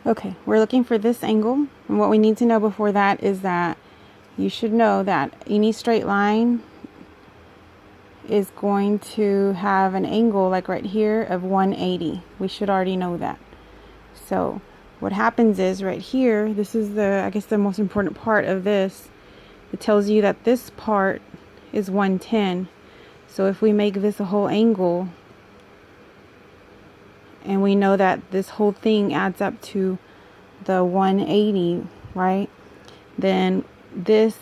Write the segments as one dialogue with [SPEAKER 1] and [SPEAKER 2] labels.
[SPEAKER 1] Okay, we're looking for this angle, and what we need to know before that is that you should know that any straight line is going to have an angle, like right here, of 180. We should already know that. So what happens is right here, this is I guess the most important part of this. It tells you that this part is 110. So if we make this a whole angle, and we know that this whole thing adds up to the 180, right? Then this,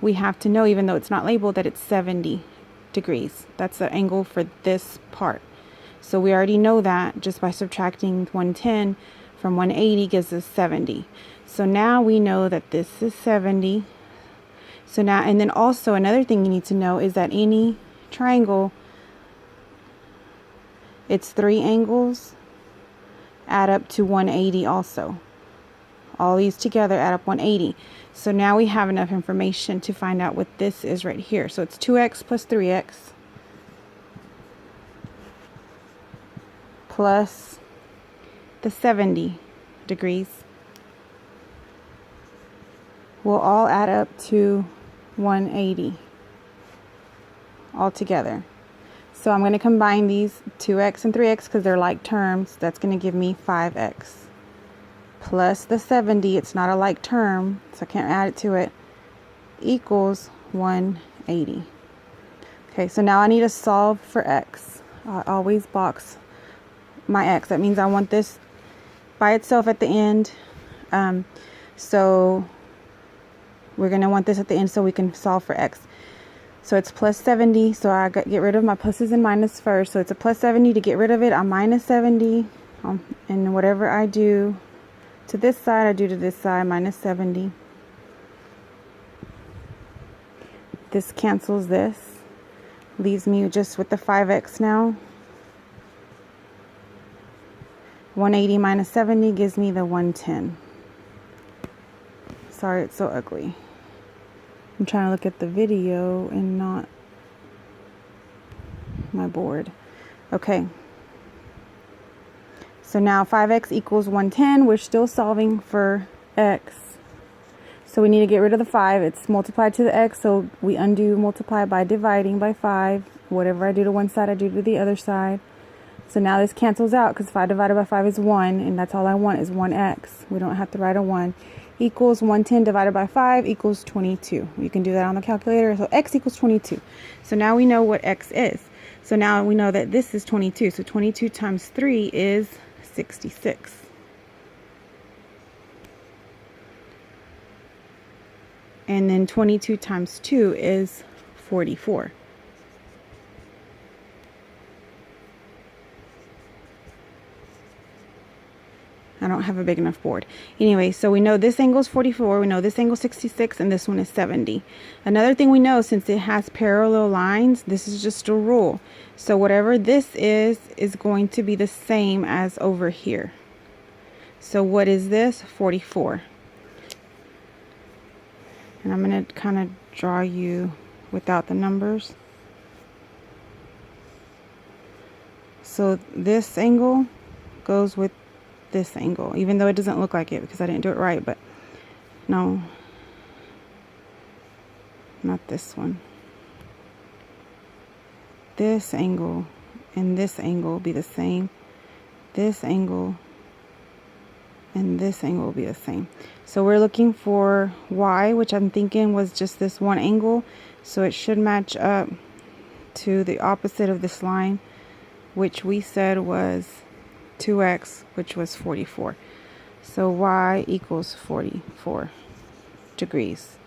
[SPEAKER 1] we have to know, even though it's not labeled, that it's 70 degrees. That's the angle for this part. So we already know that just by subtracting 110 from 180 gives us 70. So now we know that this is 70. So now, and then also another thing you need to know is that any triangle, its three angles add up to 180 also. All these together add up 180. So now we have enough information to find out what this is right here. So it's 2x plus 3x plus the 70 degrees will all add up to 180 all together. So I'm going to combine these 2x and 3x because they're like terms. That's going to give me 5x. Plus the 70, it's not a like term, so I can't add it to it, equals 180. Okay, so now I need to solve for x. I always box my x. That means I want this by itself at the end. So we're going to want this at the end so we can solve for x. So it's plus 70, so I get rid of my pluses and minus first. So it's a plus 70. To get rid of it, I'm minus 70. And whatever I do to this side, I do to this side, minus 70. This cancels this. Leaves me just with the 5x now. 180 minus 70 gives me the 110. Sorry, it's so ugly. I'm trying to look at the video and not my board. Okay. So now 5x equals 110. We're still solving for x. So we need to get rid of the 5. It's multiplied to the x, so we undo multiply by dividing by 5. Whatever I do to one side, I do to the other side. So now this cancels out because 5 divided by 5 is 1, and that's all I want is 1x. We don't have to write a 1. Equals 110 divided by 5 equals 22. You can do that on the calculator. So x equals 22. So now we know what x is. So now we know that this is 22. So 22 times 3 is 66. And then 22 times 2 is 44. I don't have a big enough board. Anyway, so we know this angle is 44, we know this angle is 66, and this one is 70. Another thing we know, since it has parallel lines, this is just a rule. So whatever this is going to be the same as over here. So what is this? 44. And I'm going to kind of draw you without the numbers. So this angle goes with this angle, even though it doesn't look like it because I didn't do it right, but no, not this one. This angle and this angle will be the same. This angle and this angle will be the same. So we're looking for y, which I'm thinking was just this one angle, so it should match up to the opposite of this line, which we said was 2x, which was 44. So y equals 44 degrees.